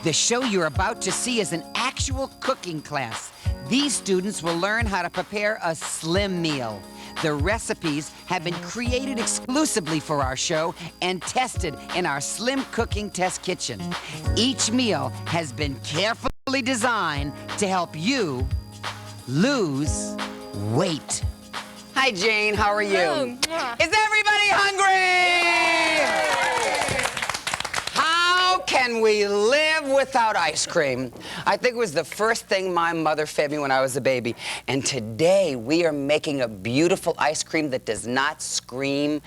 The show you're about to see is an actual cooking class. These students will learn how to prepare a slim meal. The recipes have been created exclusively for our show and tested in our slim cooking test kitchen. Each meal has been carefully designed to help you lose weight. Hi, Jane. How are you? Is everybody hungry? How can we live without ice cream? I think it was the first thing my mother fed me when I was a baby. And today we are making a beautiful ice cream that does not scream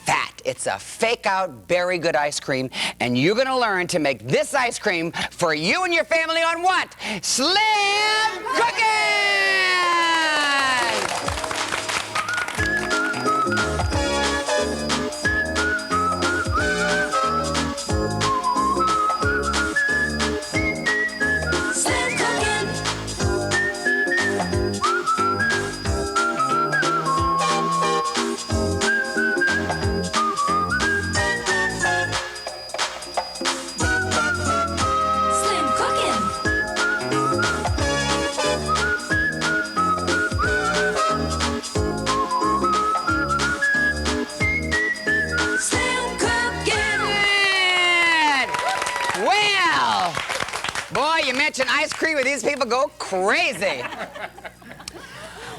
fat. It's a fake-out, very good ice cream. And you're going to learn to make this ice cream for you and your family on what? Slim Cooking! You mention ice cream and these people go crazy.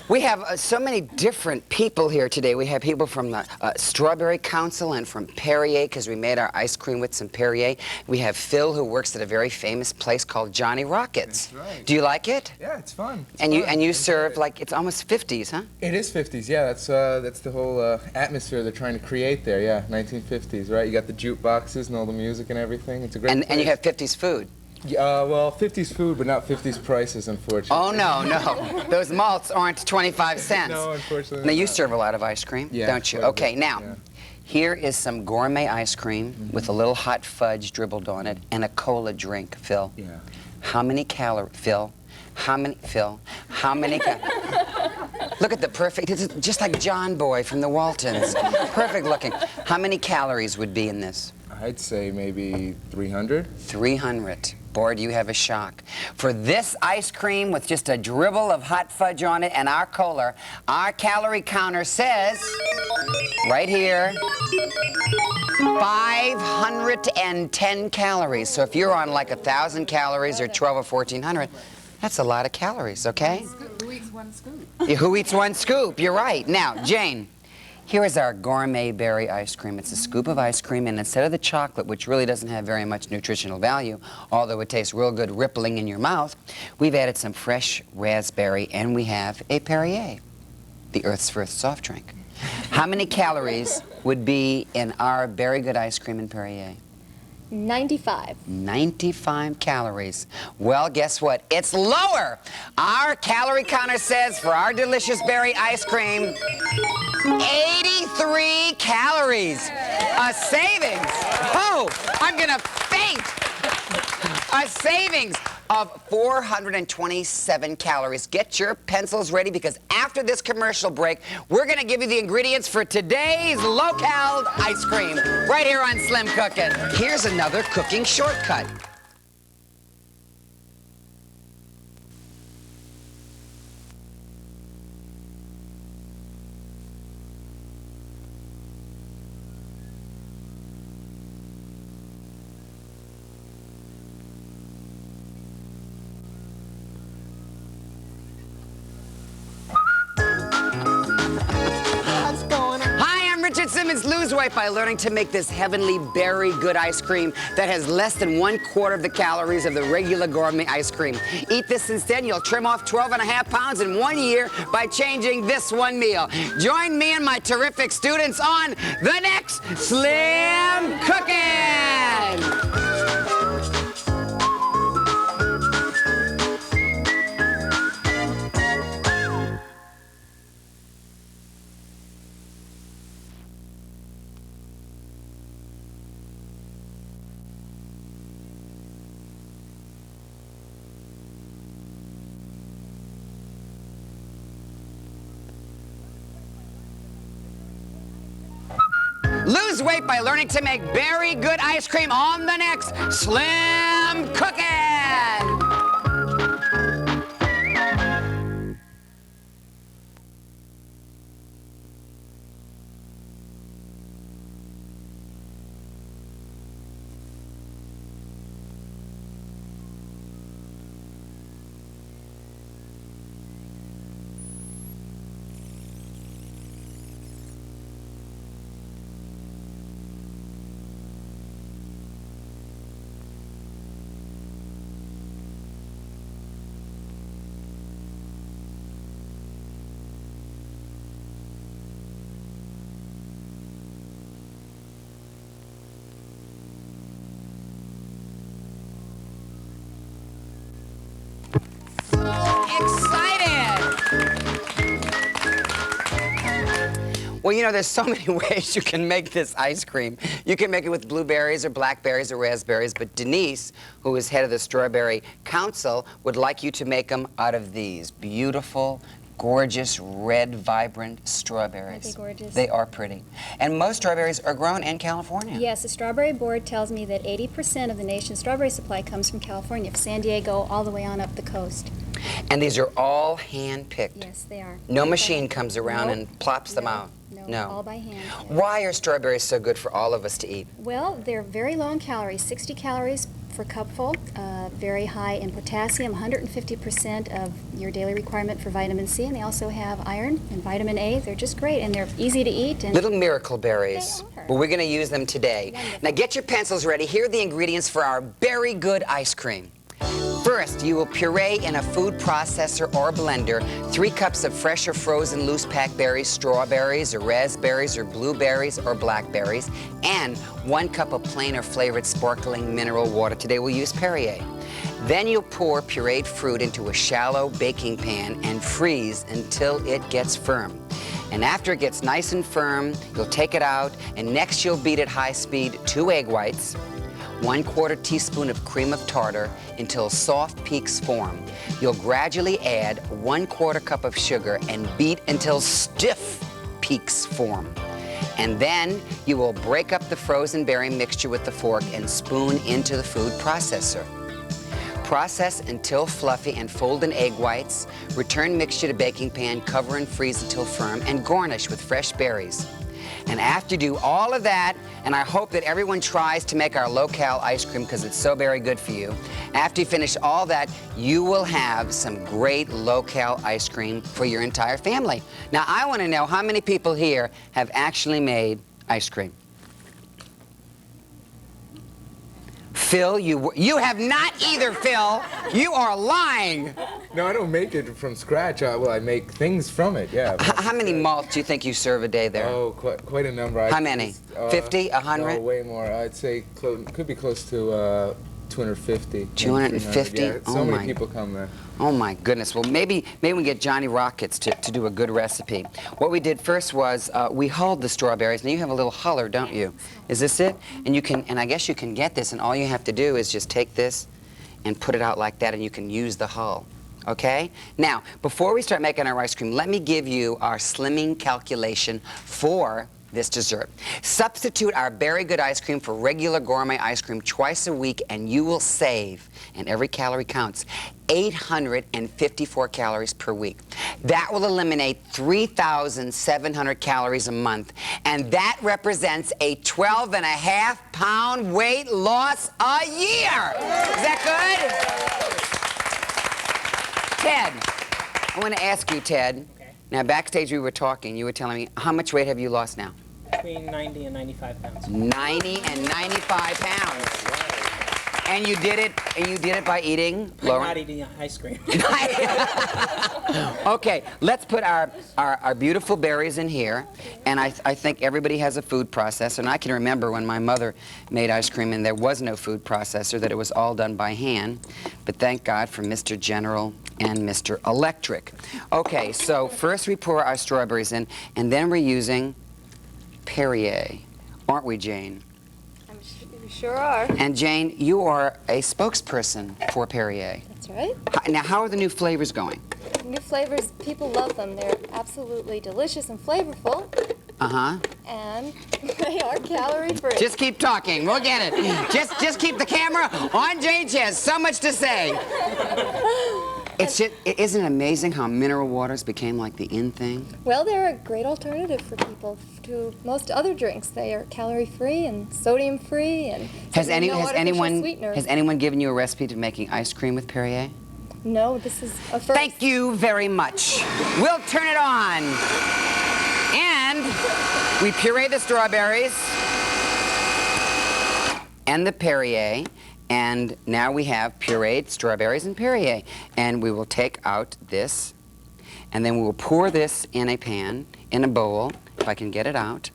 We have so many different people here today. We have people from the Strawberry Council and from Perrier, because we made our ice cream with some Perrier. We have Phil, who works at a very famous place called Johnny Rockets. That's right. Do you like it? Yeah, it's fun. And you serve like, it's almost 50s, huh? It is 50s, yeah. That's the whole atmosphere they're trying to create there, yeah. 1950s, right? You got the jukeboxes and all the music and everything. It's a great place. And you have 50s food. Well, 50s food, but not 50s prices, unfortunately. Oh, no. Those malts aren't 25 cents. No, unfortunately Now, you not. serve a lot of ice cream, don't you? Okay, now, here is some gourmet ice cream with a little hot fudge dribbled on it and a cola drink, Phil. Yeah. How many calories, Phil? How many Look at the perfect, it's just like John Boy from the Waltons. Perfect looking. How many calories would be in this? I'd say maybe 300. 300. Boy, do you have a shock. For this ice cream with just a dribble of hot fudge on it and our cola, our calorie counter says, right here, 510 calories. So if you're on like 1,000 calories or 12 or 1,400, that's a lot of calories, okay? Who eats one scoop? Yeah, who eats one scoop? You're right. Now, Jane, here is our gourmet berry ice cream. It's a scoop of ice cream, and instead of the chocolate, which really doesn't have very much nutritional value, although it tastes real good rippling in your mouth, we've added some fresh raspberry, and we have a Perrier, the Earth's first soft drink. How many calories would be in our very good ice cream and Perrier? 95. 95 calories. Well, guess what? It's lower. Our calorie counter says for our delicious berry ice cream, 83 calories. A savings. Oh, I'm gonna faint. A savings of 427 calories. Get your pencils ready, because after this commercial break, we're gonna give you the ingredients for today's low-cal ice cream right here on Slim Cooking. Here's another cooking shortcut. Simmons, lose weight by learning to make this heavenly berry good ice cream that has less than 1/4 of the calories of the regular gourmet ice cream. Eat this instead, you'll trim off 12.5 pounds in 1 year by changing this one meal. Join me and my terrific students on the next Slim Cooking! Lose weight by learning to make very good ice cream on the next Slim some cooking! Well, you know, there's so many ways you can make this ice cream. You can make it with blueberries or blackberries or raspberries, but Denise, who is head of the Strawberry Council, would like you to make them out of these beautiful, gorgeous, red, vibrant strawberries. Aren't they gorgeous? They are pretty. And most strawberries are grown in California. Yes, the Strawberry Board tells me that 80% of the nation's strawberry supply comes from California, from San Diego all the way on up the coast. And these are all hand-picked. Yes, they are. No machine comes around Nope. and plops them out. No, all by hand. Yes. Why are strawberries so good for all of us to eat? Well, they're very low in calories, 60 calories per cupful, very high in potassium, 150% of your daily requirement for vitamin C, and they also have iron and vitamin A. They're just great, and they're easy to eat. And Little miracle berries. They are. But we're going to use them today. Wonderful. Now get your pencils ready. Here are the ingredients for our very good ice cream. First, you will puree in a food processor or blender 3 cups of fresh or frozen loose pack berries, strawberries or raspberries or blueberries or blackberries, and 1 cup of plain or flavored sparkling mineral water. Today we'll use Perrier. Then you'll pour pureed fruit into a shallow baking pan and freeze until it gets firm. And after it gets nice and firm, you'll take it out, and next you'll beat at high speed 2 egg whites, 1/4 teaspoon of cream of tartar until soft peaks form. You'll gradually add 1/4 cup of sugar and beat until stiff peaks form. And then you will break up the frozen berry mixture with the fork and spoon into the food processor. Process until fluffy and fold in egg whites. Return mixture to baking pan, cover and freeze until firm, and garnish with fresh berries. And after you do all of that, and I hope that everyone tries to make our low-cal ice cream because it's so very good for you. After you finish all that, you will have some great low-cal ice cream for your entire family. Now, I want to know how many people here have actually made ice cream. Phil, you have not either, Phil. You are lying. No, I don't make it from scratch. Well, I make things from it, yeah. How many malts do you think you serve a day there? Oh, quite a number. How many? 50, 100? No, way more. I'd say could be close to 250. 250? Yeah, so Oh many my. people come there. Oh my goodness. Well, maybe we get Johnny Rockets to do a good recipe. What we did first was we hulled the strawberries. Now you have a little huller, don't you? Is this it? And you can, and I guess you can get this, and all you have to do is just take this and put it out like that, and you can use the hull. Okay? Now, before we start making our ice cream, let me give you our slimming calculation for this dessert. Substitute our Very Good ice cream for regular gourmet ice cream twice a week, and you will save, and every calorie counts, 854 calories per week. That will eliminate 3,700 calories a month, and that represents a 12.5-pound weight loss a year. Is that good? Ted, I want to ask you, Ted. Okay. Now, backstage we were talking. You were telling me, how much weight have you lost now? Between 90 and 95 pounds. 90 and 95 pounds. And you did it by eating, I'm Lauren? not eating ice cream. Okay, let's put our beautiful berries in here. And I think everybody has a food processor. And I can remember when my mother made ice cream and there was no food processor, that it was all done by hand. But thank God for Mr. General and Mr. Electric. Okay, so first we pour our strawberries in, and then we're using Perrier. Aren't we, Jane? We sure are. And Jane, you are a spokesperson for Perrier. That's right. Now, how are the new flavors going? New flavors, people love them. They're absolutely delicious and flavorful. Uh-huh. And they are calorie free. Just keep talking. We'll get it. Just keep the camera on Jane. She has so much to say. Isn't it amazing how mineral waters became like the in thing? Well, they're a great alternative for people to most other drinks. They are calorie free and sodium free and Has no artificial sweetener. anyone given you a recipe to making ice cream with Perrier? No, this is a first. Thank you very much. We'll turn it on. And we puree the strawberries and the Perrier. And now we have pureed strawberries and Perrier. And we will take out this. And then we will pour this in a pan, in a bowl, if I can get it out.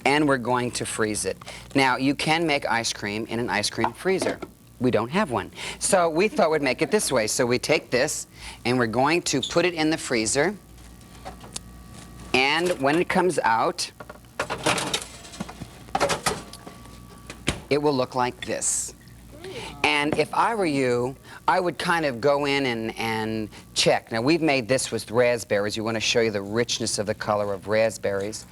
And we're going to freeze it. Now, you can make ice cream in an ice cream freezer. We don't have one. So we thought we'd make it this way. So we take this, and we're going to put it in the freezer. And when it comes out, it will look like this. And if I were you, I would kind of go in and check. Now, we've made this with raspberries. We want to show you the richness of the color of raspberries.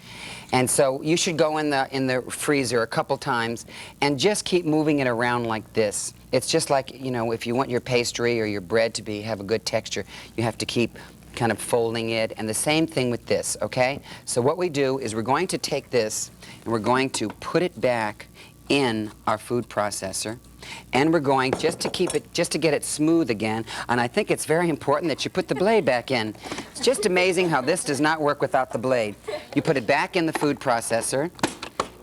And so you should go in the freezer a couple times and just keep moving it around like this. It's just like, you know, if you want your pastry or your bread to have a good texture, you have to keep kind of folding it. And the same thing with this, okay? So what we do is we're going to take this and we're going to put it back in our food processor. And we're going just to get it smooth again. And I think it's very important that you put the blade back in. It's just amazing how this does not work without the blade. You put it back in the food processor,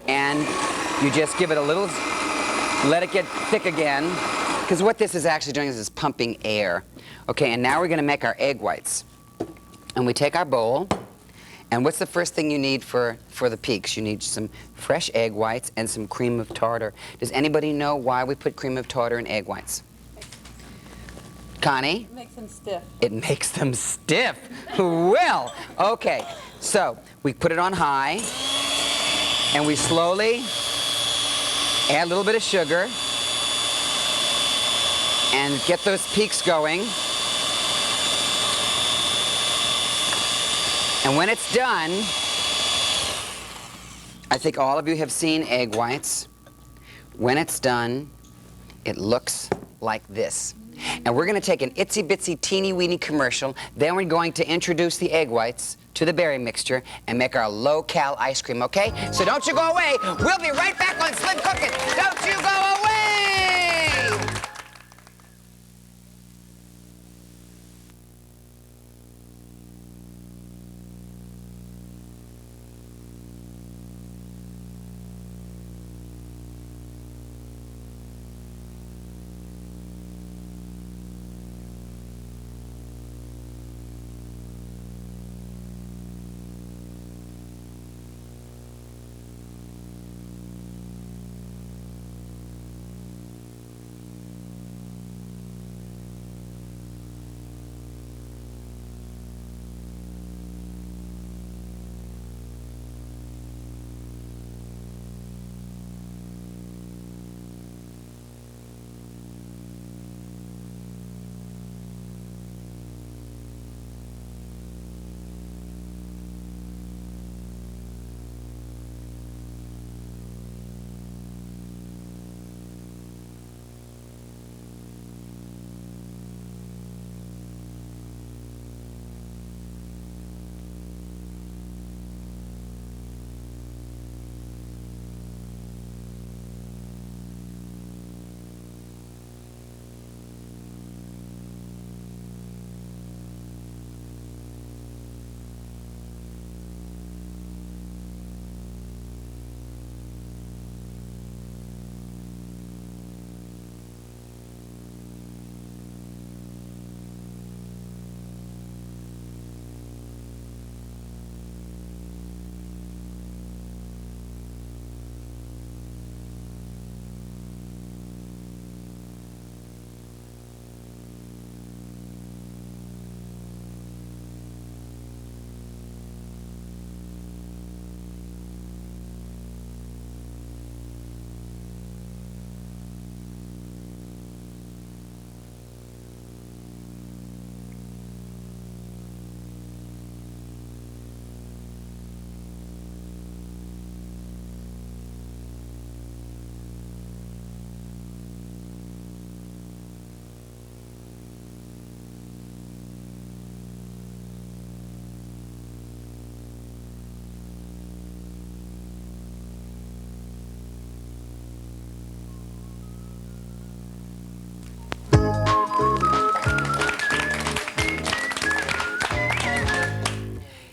and you just give it a little, let it get thick again. Because what this is actually doing is it's pumping air. Okay, and now we're going to make our egg whites. And we take our bowl. And what's the first thing you need for the peaks? You need some fresh egg whites and some cream of tartar. Does anybody know why we put cream of tartar in egg whites? Connie? It makes them stiff. It makes them stiff. Well, okay. So we put it on high, and we slowly add a little bit of sugar and get those peaks going. And when it's done, I think all of you have seen egg whites. When it's done, it looks like this. And we're going to take an itsy-bitsy, teeny-weeny commercial. Then we're going to introduce the egg whites to the berry mixture and make our low-cal ice cream, okay? So don't you go away. We'll be right back on Slim Cooking. Don't you go away!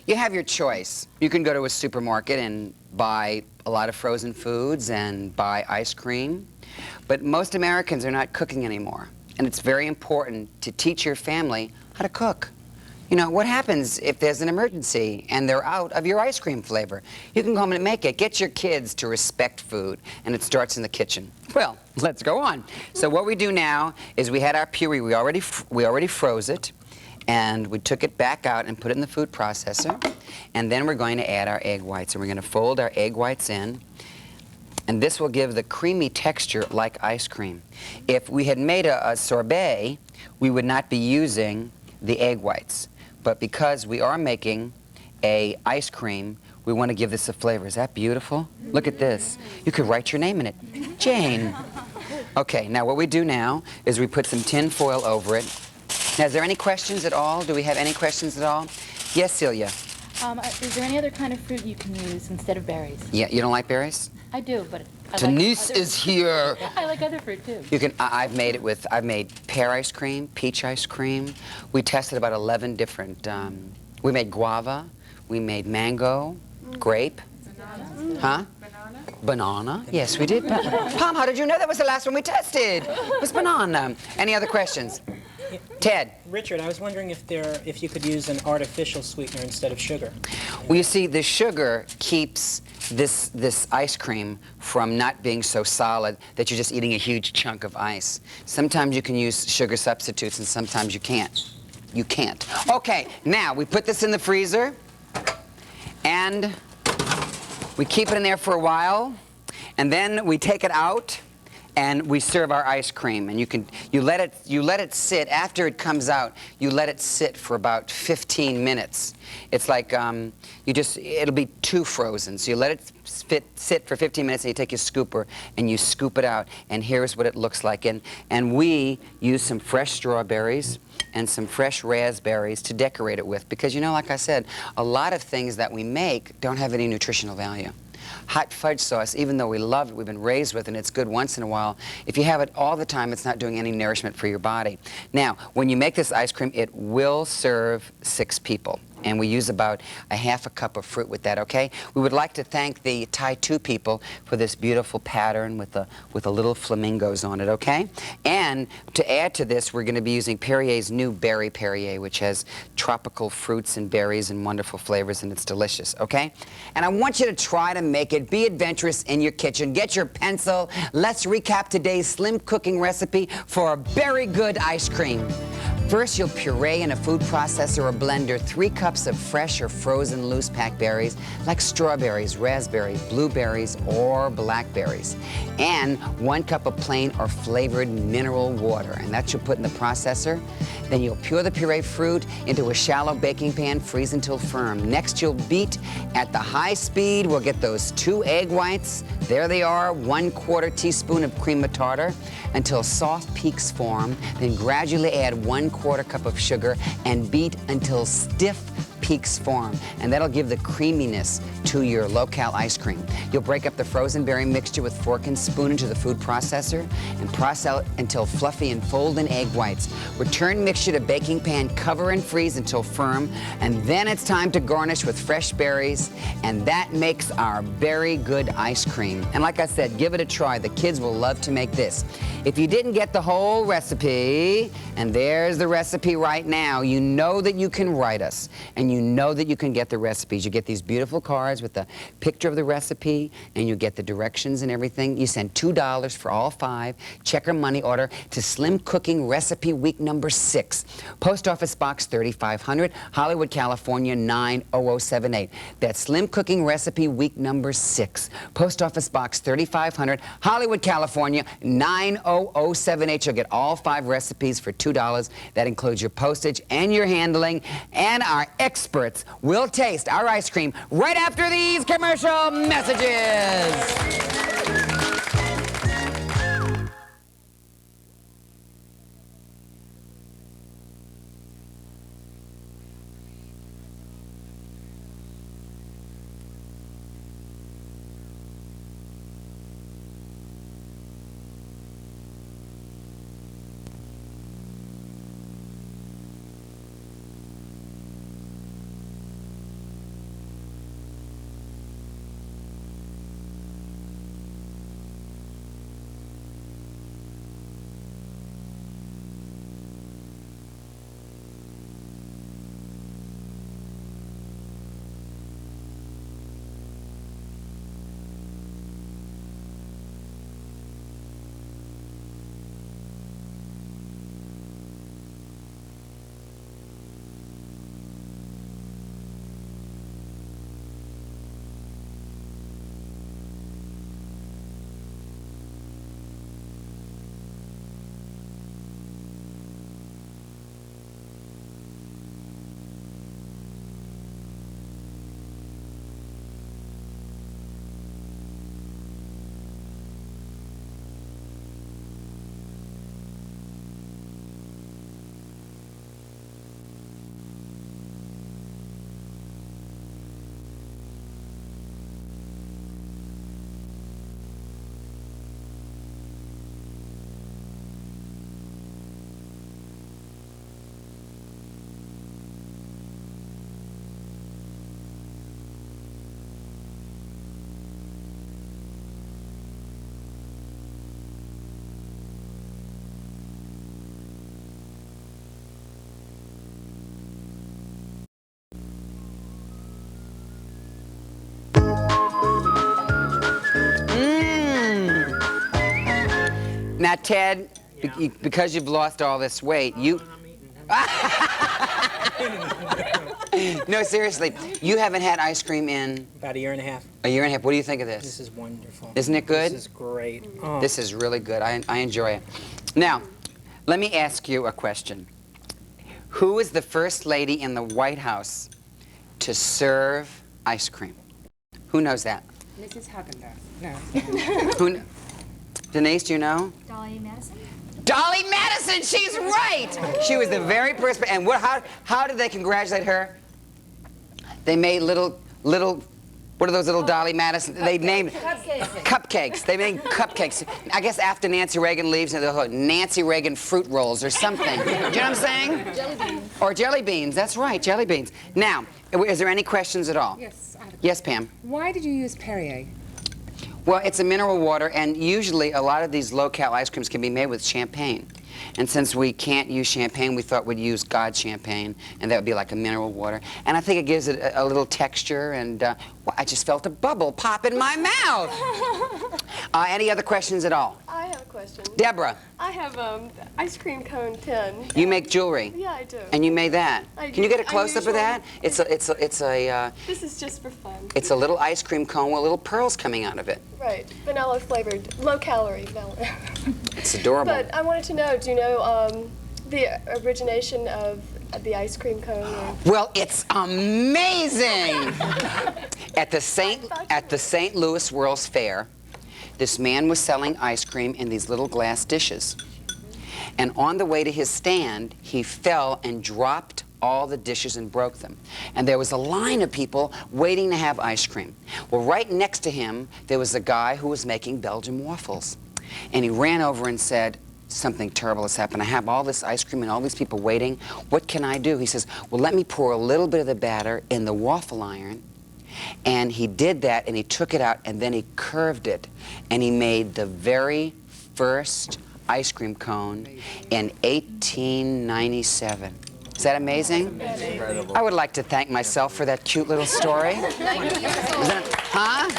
You have your choice. You can go to a supermarket and buy a lot of frozen foods and buy ice cream. But most Americans are not cooking anymore. And it's very important to teach your family how to cook. You know, what happens if there's an emergency and they're out of your ice cream flavor? You can go home and make it. Get your kids to respect food, and it starts in the kitchen. Well, let's go on. So what we do now is we had our puree. We already froze it, and we took it back out and put it in the food processor. And then we're going to add our egg whites, and we're going to fold our egg whites in. And this will give the creamy texture like ice cream. If we had made a sorbet, we would not be using the egg whites. But because we are making a ice cream, we want to give this a flavor. Is that beautiful? Look at this. You could write your name in it. Jane. Okay, now what we do now is we put some tin foil over it. Now, is there any questions at all? Do we have any questions at all? Yes, Celia. Is there any other kind of fruit you can use instead of berries? Yeah, you don't like berries? I do, but I Denise like other is here. I like other fruit too. You can. I've made pear ice cream, peach ice cream. We tested about 11 different. We made guava. We made mango, grape. Banana. Huh? Banana. Yes, we did. Pom, how did you know that was the last one we tested? It was banana. Any other questions? Ted. Richard, I was wondering if you could use an artificial sweetener instead of sugar. Well, you see, the sugar keeps this ice cream from not being so solid that you're just eating a huge chunk of ice. Sometimes you can use sugar substitutes, and sometimes you can't. You can't. Okay, now we put this in the freezer, and we keep it in there for a while, and then we take it out, and we serve our ice cream. And you let it sit after it comes out. You let it sit for about 15 minutes. It's like it'll be too frozen. So you let it sit for 15 minutes, and you take your scooper and you scoop it out. And here's what it looks like. And we use some fresh strawberries and some fresh raspberries to decorate it with, because, you know, like I said, a lot of things that we make don't have any nutritional value. Hot fudge sauce, even though we love it, we've been raised with it, and it's good once in a while, if you have it all the time, it's not doing any nourishment for your body. Now, when you make this ice cream, it will serve 6 people. And we use about a half a cup of fruit with that, okay? We would like to thank the Thai 2 people for this beautiful pattern with the little flamingos on it, okay? And to add to this, we're going to be using Perrier's new Berry Perrier, which has tropical fruits and berries and wonderful flavors, and it's delicious, okay? And I want you to try to make it. Be adventurous in your kitchen. Get your pencil. Let's recap today's slim cooking recipe for a very good ice cream. First, you'll puree in a food processor or blender 3 cups of fresh or frozen loose pack berries like strawberries, raspberries, blueberries, or blackberries, and 1 cup of plain or flavored mineral water, and that you'll put in the processor. Then you'll pour the puree fruit into a shallow baking pan, freeze until firm. Next, you'll beat at the high speed. We'll get those 2 egg whites. There they are, 1/4 teaspoon of cream of tartar until soft peaks form. Then gradually add 1/4 cup of sugar and beat until stiff peaks form, and that'll give the creaminess to your low-cal ice cream. You'll break up the frozen berry mixture with fork and spoon into the food processor and process out until fluffy and fold in egg whites. Return mixture to baking pan, cover and freeze until firm, and then it's time to garnish with fresh berries, and that makes our very good ice cream. And like I said, give it a try. The kids will love to make this. If you didn't get the whole recipe, and there's the recipe right now, you know that you can write us, and you know that you can get the recipes. You get these beautiful cards with the picture of the recipe, and you get the directions and everything. You send $2 for all 5, check or money order to Slim Cooking Recipe Week number 6. Post Office Box 3500, Hollywood, California 90078. That's Slim Cooking Recipe Week number 6. Post Office Box 3500, Hollywood, California 90078. You'll get all 5 recipes for $2. That includes your postage and your handling, and our experts will taste our ice cream right after these commercial messages. Now, Ted, because you've lost all this weight, you... No, seriously, you haven't had ice cream in... About a year and a half. A year and a half. What do you think of this? This is wonderful. Isn't it good? This is great. Oh. This is really good. I enjoy it. Now, let me ask you a question. Who is the first lady in the White House to serve ice cream? Who knows that? Mrs. Haagen-Dazs. No. Who? Denise, do you know? Dolly Madison? Dolly Madison, she's right. She was the very first. And how did they congratulate her? They made little. What are those little Dolly Madison? They named cupcakes. They made cupcakes. I guess after Nancy Reagan leaves, they'll call it Nancy Reagan fruit rolls or something. Do you know what I'm saying? Jelly beans. Or jelly beans. That's right, jelly beans. Now, is there any questions at all? Yes, I have a Yes, Pam. Why did you use Perrier? Well, it's a mineral water, and usually a lot of these low-cal ice creams can be made with champagne. And since we can't use champagne, we thought we'd use God champagne, and that would be like a mineral water. And I think it gives it a little texture, and well, I just felt a bubble pop in my mouth. Any other questions at all? I have a question. Deborah, I have ice cream cone tin. you make jewelry. Yeah, I do. And you made that. I Can you do. get a close-up of that? It's a This is just for fun. it's a little ice cream cone with little pearls coming out of it. Right, vanilla flavored, low calorie vanilla. It's adorable. But I wanted to know, do you know the origination of the ice cream cone? Or... Well, it's amazing. At the St. Louis World's Fair, this man was selling ice cream in these little glass dishes. And on the way to his stand, he fell and dropped all the dishes and broke them. And there was a line of people waiting to have ice cream. Well, right next to him, there was a guy who was making Belgian waffles. And he ran over and said, something terrible has happened. I have all this ice cream and all these people waiting. What can I do? He says, well, let me pour a little bit of the batter in the waffle iron. And he did that, and he took it out, and then he curved it. And he made the very first ice cream cone in 1897. Is that amazing? Incredible. I would like to thank myself for that cute little story. Huh?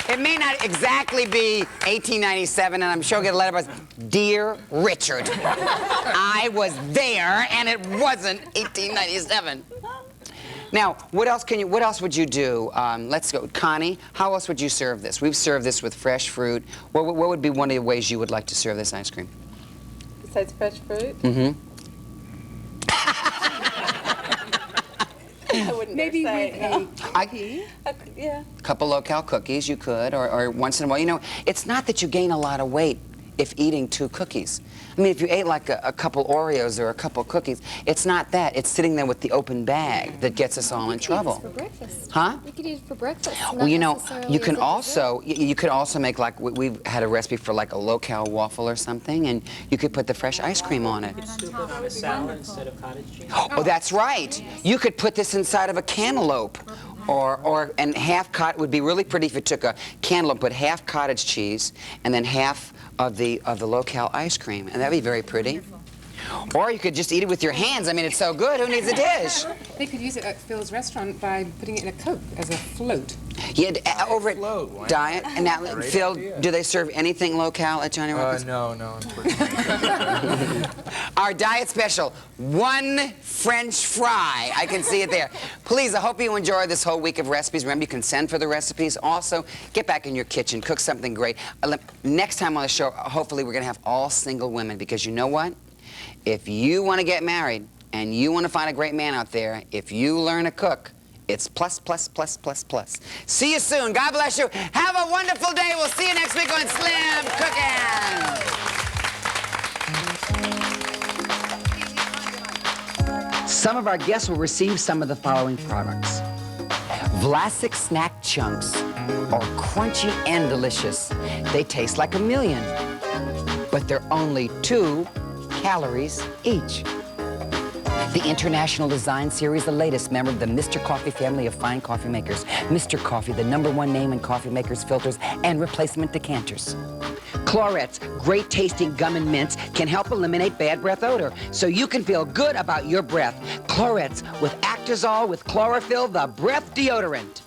It may not exactly be 1897, and I'm sure I'll get a letter that says, Dear Richard, I was there, and it wasn't 1897. Now, what else would you do? Let's go. Connie, how else would you serve this? We've served this with fresh fruit. What would be one of the ways you would like to serve this ice cream? Besides fresh fruit? Mm-hmm. I wouldn't Maybe say with no. a cookie? Yeah. A couple low-cal cookies you could, or once in a while. You know, it's not that you gain a lot of weight if eating 2 cookies. I mean, if you ate like a couple Oreos or a couple cookies, it's not that. It's sitting there with the open bag that gets us all in trouble. For breakfast. Huh? You could eat it for breakfast. Well, you know, necessarily you can as a also you could also make like we've had a recipe for like a low-cal waffle or something, and you could put the fresh ice cream on it. Scoop it on a salad instead of cottage cheese. Oh, that's right. You could put this inside of a cantaloupe. And half would be really pretty if you took a cantaloupe, put half cottage cheese, and then half of the low-cal ice cream, and that'd be very pretty. Or you could just eat it with your hands. I mean, it's so good. Who needs a dish? They could use it at Phil's restaurant by putting it in a Coke as a float. Yeah, over at Float, why not? Diet. And now, Great Phil, idea. do they serve anything low-cal at Johnny Rockets? No, unfortunately. Our diet special, 1 French fry. I can see it there. Please, I hope you enjoy this whole week of recipes. Remember, you can send for the recipes. Also, get back in your kitchen, cook something great. Next time on the show, hopefully we're going to have all single women, because you know what? If you want to get married and you want to find a great man out there, if you learn to cook, it's plus, plus, plus, plus, plus. See you soon. God bless you. Have a wonderful day. We'll see you next week on Slim Cooking. Some of our guests will receive some of the following products. Vlasic snack chunks are crunchy and delicious. They taste like a million, but they're only 2 calories each. The International Design Series, the latest member of the Mr. Coffee family of fine coffee makers. Mr. Coffee, the #1 name in coffee makers, filters, and replacement decanters. Clorettes, great tasting gum and mints, can help eliminate bad breath odor, so you can feel good about your breath. Clorettes with Actazole with chlorophyll, the breath deodorant.